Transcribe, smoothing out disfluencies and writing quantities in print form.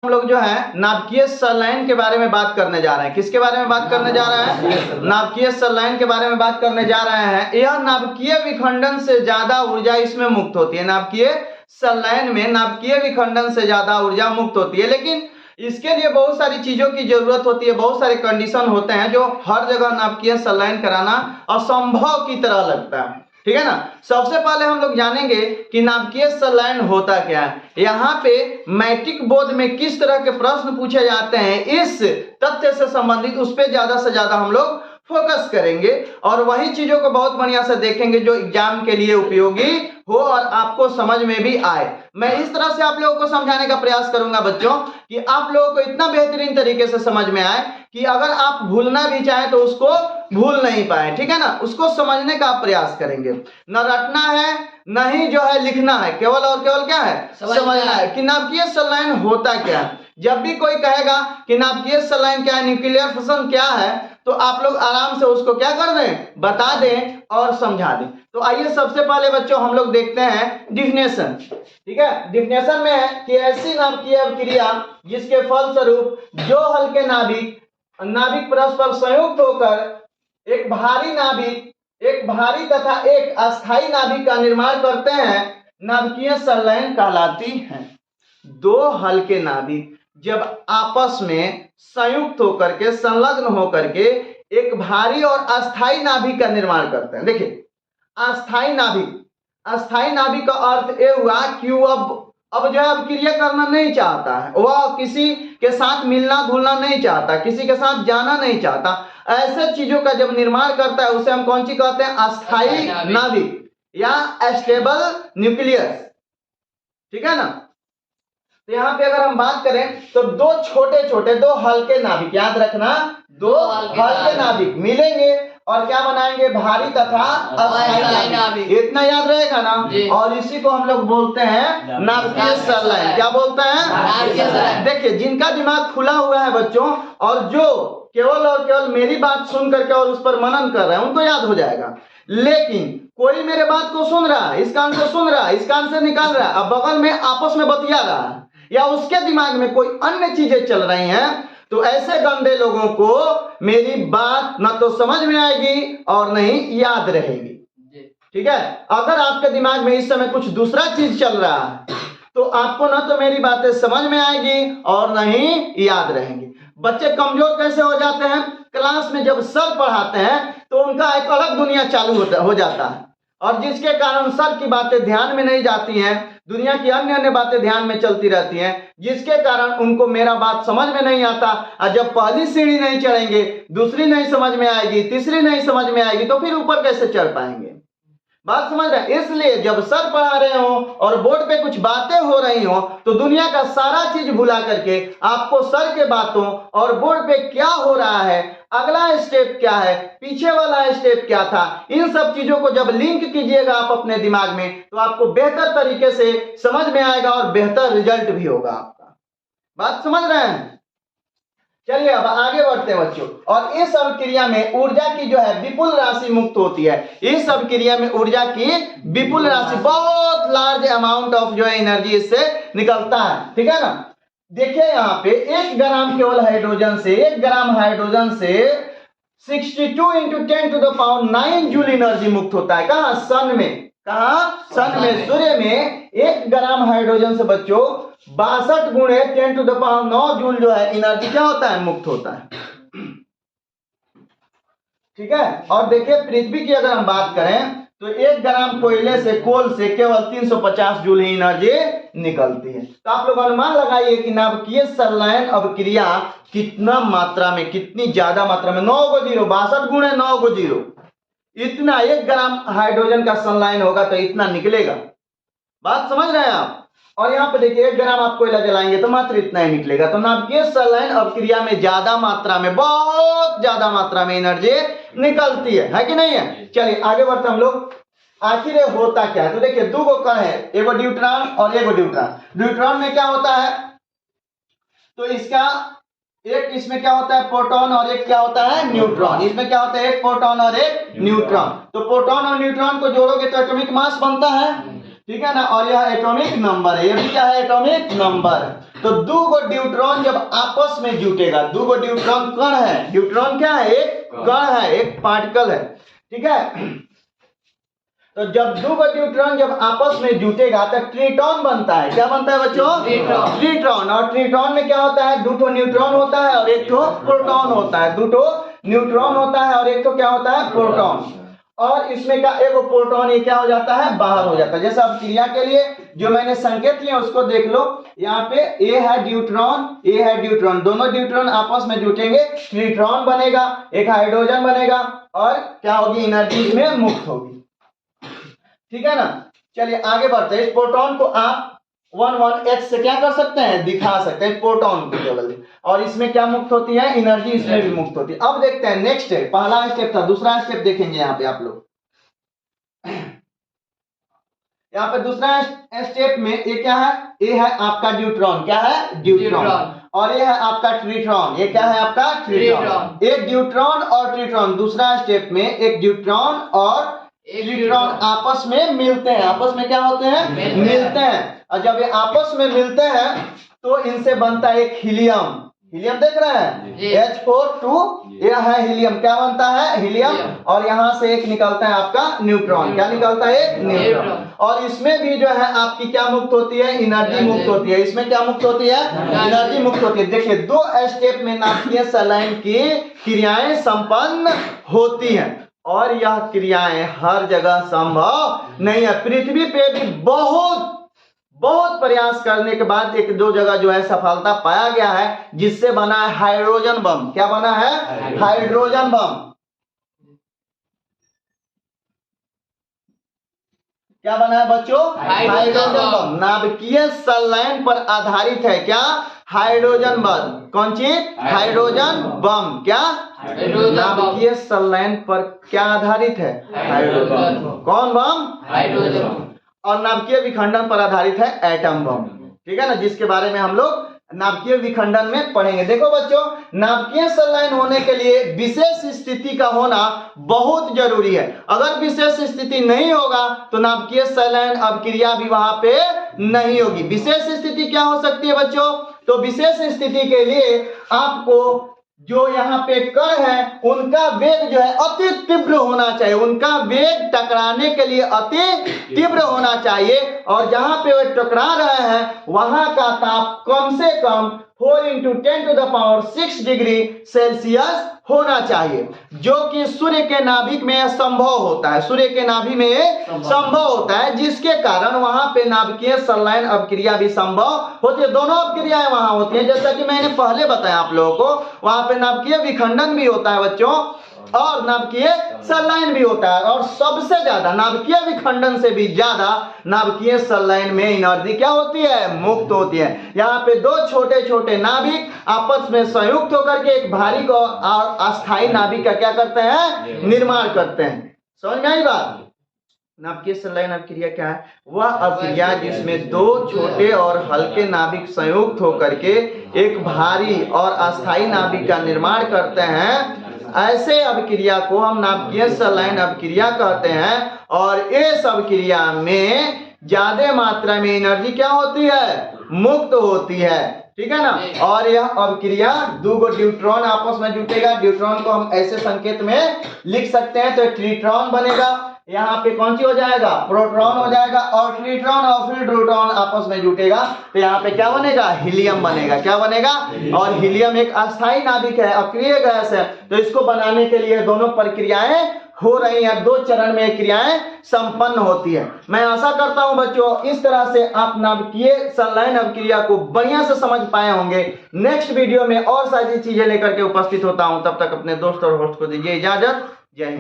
हम लोग जो है नाभिकीय संलयन के बारे में बात करने जा रहे हैं। किसके बारे में बात करने जा रहे हैं? नाभिकीय संलयन के बारे में बात करने जा रहे हैं। यह नाभिकीय विखंडन से ज्यादा ऊर्जा इसमें मुक्त होती है। नाभिकीय संलयन में नाभिकीय विखंडन से ज्यादा ऊर्जा मुक्त होती है, लेकिन इसके लिए बहुत सारी चीजों की जरूरत होती है, बहुत सारे कंडीशन होते हैं जो हर जगह नाभिकीय संलयन कराना असंभव की तरह लगता है। ठीक है ना। सबसे पहले हम लोग जानेंगे कि नाभिकीय संलयन होता क्या है। यहाँ पे मैट्रिक बोर्ड में किस तरह के प्रश्न पूछे जाते हैं, इस तथ्य से संबंधित उस पर ज्यादा से ज्यादा हम लोग फोकस करेंगे और वही चीजों को बहुत बढ़िया से देखेंगे जो एग्जाम के लिए उपयोगी हो और आपको समझ में भी आए। मैं इस तरह से आप लोगों को समझाने का प्रयास करूंगा बच्चों कि आप लोगों को इतना बेहतरीन तरीके से समझ में आए कि अगर आप भूलना भी चाहे तो उसको भूल नहीं पाए। ठीक है ना। उसको समझने का प्रयास करेंगे। न रटना है न ही जो है लिखना है, केवल और केवल क्या है, समझना है कि नाभिकीय संलयन होता क्या है। जब भी कोई कहेगा कि नाभिकीय संलयन क्या है, न्यूक्लियर फिशन क्या है, तो आप लोग आराम से उसको क्या कर दें, बता दें और समझा दें। तो आइए सबसे पहले बच्चों हम लोग देखते हैं डिफिनेशन। ठीक है। डिफिनेशन में है कि ऐसी नाभिकीय अभिक्रिया जिसके फलस्वरूप जो हल्के नाभिक परस्पर संयुक्त होकर एक भारी तथा एक अस्थाई नाभिक का निर्माण करते हैं, नाभिकीय संलयन कहलाती है। दो हल्के नाभिक जब आपस में संयुक्त होकर के संलग्न होकर के एक भारी और अस्थाई नाभिक का निर्माण करते हैं। देखिए अस्थाई नाभिक का अर्थ ये हुआ कि वो अब जो है अभिक्रिया करना नहीं चाहता है, वह किसी के साथ मिलना घुलना नहीं चाहता, किसी के साथ जाना नहीं चाहता। ऐसे चीजों का जब निर्माण करता है उसे हम कौन सी कहते हैं, अस्थाई नाभिक या स्टेबल न्यूक्लियस। ठीक है ना। तो यहाँ पे अगर हम बात करें तो दो छोटे छोटे दो हल्के नाभिक, याद रखना, दो हल्के नाभिक मिलेंगे और क्या बनाएंगे, भारी तथा अस्थाई नाभिक। इतना याद रहेगा ना। और इसी को हम लोग बोलते हैं नाभिकीय संलयन। क्या बोलते हैं? देखिए जिनका दिमाग खुला हुआ है बच्चों और जो केवल और केवल मेरी बात सुन करके और उस पर मनन कर रहे हैं उनको याद हो जाएगा। लेकिन कोई मेरे बात को सुन रहा है, इस कान से सुन रहा है, इस कान से निकाल रहा है, अब बगल में आपस में बतिया रहा है या उसके दिमाग में कोई अन्य चीजें चल रही हैं, तो ऐसे गंदे लोगों को मेरी बात न तो समझ में आएगी और नहीं याद रहेगी। ठीक है। अगर आपके दिमाग में इस समय कुछ दूसरा चीज चल रहा है तो आपको न तो मेरी बातें समझ में आएगी और नहीं याद रहेंगी। बच्चे कमजोर कैसे हो जाते हैं, क्लास में जब सर पढ़ाते हैं तो उनका एक अलग दुनिया चालू हो जाता है और जिसके कारण सर की बातें ध्यान में नहीं जाती हैं, दुनिया की अन्य बातें ध्यान में चलती रहती हैं, जिसके कारण उनको मेरा बात समझ में नहीं आता। और जब पहली सीढ़ी नहीं चढ़ेंगे, दूसरी नहीं समझ में आएगी, तीसरी नहीं समझ में आएगी, तो फिर ऊपर कैसे चढ़ पाएंगे। बात समझ रहे हैं। इसलिए जब सर पढ़ा रहे हो और बोर्ड पे कुछ बातें हो रही हो तो दुनिया का सारा चीज भुला करके आपको सर के बातों और बोर्ड पे क्या हो रहा है, अगला स्टेप क्या है, पीछे वाला स्टेप क्या था, इन सब चीजों को जब लिंक कीजिएगा आप अपने दिमाग में तो आपको बेहतर तरीके से समझ में आएगा और बेहतर रिजल्ट भी होगा आपका। बात समझ रहे हैं। चलिए अब आगे बढ़ते हैं बच्चों। और इस अभिक्रिया में ऊर्जा की जो है विपुल राशि मुक्त होती है। इस अभिक्रिया में ऊर्जा की विपुल राशि, बहुत लार्ज अमाउंट ऑफ जो है एनर्जी इससे निकलता है। ठीक है ना। देखिए यहाँ पे 1 ग्राम केवल हाइड्रोजन से 1 ग्राम हाइड्रोजन से 62 × 10⁹ जूल एनर्जी मुक्त होता है। कहाँ, सन में। कहाँ, सन में, सूर्य में 1 ग्राम हाइड्रोजन से बच्चों 62 × 10⁹ जूल जो है एनर्जी क्या होता है, मुक्त होता है। ठीक है। और देखिए पृथ्वी की अगर हम बात करें तो 1 ग्राम कोयले से, कोल से केवल 350 जूल ही एनर्जी निकलती है। तो आप लोग अनुमान लगाइए कि नाभिकीय संलयन अभिक्रिया कितना मात्रा में, कितनी ज्यादा मात्रा में, 9 को 0, 62 × 9 को 0, इतना 1 ग्राम हाइड्रोजन का संलयन होगा तो इतना निकलेगा। बात समझ रहे हैं आप। और यहाँ पे देखिए 1 ग्राम आप कोयला जलाएंगे तो मात्र इतना ही निकलेगा। तो नाभिकीय संलयन अभिक्रिया में ज्यादा मात्रा में, बहुत ज्यादा मात्रा में एनर्जी निकलती है कि नहीं है। चलिए आगे बढ़ते हम लोग। आखिर ये होता क्या है। तो देखिए 2 गो कण है, एगो न्यूट्रॉन और एगो न्यूट्रॉन। न्यूट्रॉन में क्या होता है, तो इसका एक, इसमें क्या होता है, प्रोटॉन और एक क्या होता है, न्यूट्रॉन। इसमें क्या होता है, एक प्रोटॉन और एक न्यूट्रॉन। तो प्रोटॉन और न्यूट्रॉन को जोड़ोगे तो एटॉमिक मास बनता है। ठीक है ना। और यह एटॉमिक नंबर है, ये भी क्या है, एटॉमिक नंबर। तो दो गो न्यूट्रॉन जब आपस में जुटेगा, दो गो न्यूट्रॉन कण है, न्यूट्रॉन क्या है, एक कण है, एक पार्टिकल है, ठीक है। तो जब दो गो न्यूट्रॉन जब आपस में जुटेगा तो ट्रिटॉन बनता है। क्या बनता है बच्चों? ट्रिटॉन। और ट्रिटॉन में क्या होता है, दो ठो न्यूट्रॉन होता है और एक ठो प्रोटॉन होता है, दो ठो न्यूट्रॉन होता है और एक ठो क्या होता है, प्रोटॉन। और इसमें का एगो प्रोटॉन ये क्या हो जाता है, बाहर हो जाता है। जैसे अब क्रिया के लिए जो मैंने संकेत लिया उसको देख लो, यहाँ पे ए है न्यूट्रॉन, ए है न्यूट्रॉन, दोनों न्यूट्रॉन आपस में जुटेंगे, न्यूट्रॉन बनेगा, एक हाइड्रोजन बनेगा और क्या होगी, एनर्जी इसमें मुक्त होगी, ठीक है ना। चलिए आगे बढ़ते हैं। इस प्रोटॉन को आप 11H से क्या कर सकते हैं, दिखा सकते हैं प्रोटॉन को केवल, और इसमें क्या मुक्त होती है, एनर्जी इसमें भी मुक्त होती है। अब देखते हैं नेक्स्ट स्टेप, पहला स्टेप था, दूसरा स्टेप देखेंगे यहाँ पे आप लोग। यहाँ पे दूसरा स्टेप में ये क्या है, ये है आपका न्यूट्रॉन, क्या है, न्यूट्रॉन, और ये है आपका ट्रिटॉन, ये क्या है आपका ट्रिटॉन। एक न्यूट्रॉन और ट्रिटॉन, दूसरा स्टेप में एक न्यूट्रॉन और इलेक्ट्रॉन आपस में मिलते हैं, आपस में क्या होते हैं, मिलते हैं। और जब ये आपस में मिलते हैं तो इनसे बनता है एक हीलियम, हीलियम देख रहे हैं, H4 यह है हीलियम, क्या बनता है, हीलियम। और यहाँ से एक निकलता है आपका न्यूट्रॉन, क्या निकलता है, एक न्यूट्रॉन। और इसमें भी जो है आपकी क्या मुक्त होती है, एनर्जी मुक्त होती है। इसमें क्या मुक्त होती है, एनर्जी मुक्त होती है। देखिए दो स्टेप में नाभिकीय संलयन की क्रियाएं संपन्न होती हैं, और यह क्रियाएं हर जगह संभव नहीं है। पृथ्वी पे भी बहुत प्रयास करने के बाद एक दो जगह जो है सफलता पाया गया है, जिससे बना है हाइड्रोजन बम। क्या बना है, हाइड्रोजन बम। क्या बना है बच्चों, हाइड्रोजन बम। नाभिकीय संलयन पर आधारित है, क्या, हाइड्रोजन बम। कौन चीज, हाइड्रोजन बम। क्या, नाभिकीय संलयन पर क्या आधारित है, हाइड्रोजन। कौन बम, हाइड्रोजन। और नाभिकीय विखंडन पर आधारित है एटम बम, ठीक है ना, जिसके बारे में हम लोग नाभिकीय विखंडन में पढ़ेंगे। देखो बच्चों, नाभिकीय संलयन होने के लिए विशेष स्थिति का होना बहुत जरूरी है। अगर विशेष स्थिति नहीं होगा तो नाभिकीय संलयन अभिक्रिया भी वहां पे नहीं होगी। विशेष स्थिति क्या हो सकती है बच्चों, तो विशेष स्थिति के लिए आपको जो यहाँ पे कण है उनका वेग जो है अति तीव्र होना चाहिए, उनका वेग टकराने के लिए अति तीव्र होना चाहिए। और जहां पे वे टकरा रहे हैं वहां का ताप कम से कम 4 × 10⁶ डिग्री सेल्सियस होना चाहिए, जो कि सूर्य के नाभिक में संभव होता है, सूर्य के नाभि में संभव होता है, जिसके कारण वहां पे नाभिकीय संलयन अभिक्रिया भी संभव होती है। दोनों अभिक्रियाएं वहां होती हैं, जैसा कि मैंने पहले बताया आप लोगों को। वहां पे नाभिकीय विखंडन भी होता है बच्चों, और नाभिकीय संलयन भी होता है। और सबसे ज्यादा नाभिकीय विखंडन से भी ज्यादा नाभिकीय संलयन में एनर्जी क्या होती है, मुक्त होती है। यहाँ पे दो छोटे छोटे नाभिक आपस में संयुक्त होकर के एक भारी को और अस्थायी नाभिक का क्या करते हैं, निर्माण करते हैं। समझ में आई बात। नाभिकीय संलयन अभिक्रिया क्या है, वह अभिक्रिया जिसमें दो छोटे और हल्के नाभिक संयुक्त होकर के एक भारी और अस्थायी नाभिक का निर्माण करते हैं, ऐसे अभिक्रिया को हम नाभिकीय संलयन अभिक्रिया कहते हैं। और इस अभिक्रिया में ज्यादा मात्रा में एनर्जी क्या होती है, मुक्त होती है, ठीक है ना। और यह अभिक्रिया दो गो न्यूट्रॉन आपस में जुटेगा, न्यूट्रॉन को हम ऐसे संकेत में लिख सकते हैं, तो ट्रिटॉन बनेगा, यहाँ पे कौन सी हो जाएगा, प्रोटॉन हो जाएगा, और ट्रिटॉन और फिर न्यूट्रॉन आपस में जुटेगा तो यहाँ पे क्या बनेगा, हीलियम बनेगा। क्या बनेगा, और हीलियम एक अस्थायी नाभिक है, अक्रिय गैस है, तो इसको बनाने के लिए दोनों प्रक्रियाएं हो रही हैं, दो चरण में क्रियाएं संपन्न होती है। मैं आशा करता हूं बच्चों इस तरह से आप नाभिकीय संलयन अभिक्रिया को बढ़िया से समझ पाए होंगे। नेक्स्ट वीडियो में और सारी चीजें लेकर के उपस्थित होता हूं, तब तक अपने दोस्त और होस्ट को दीजिए इजाजत। जय हिंद।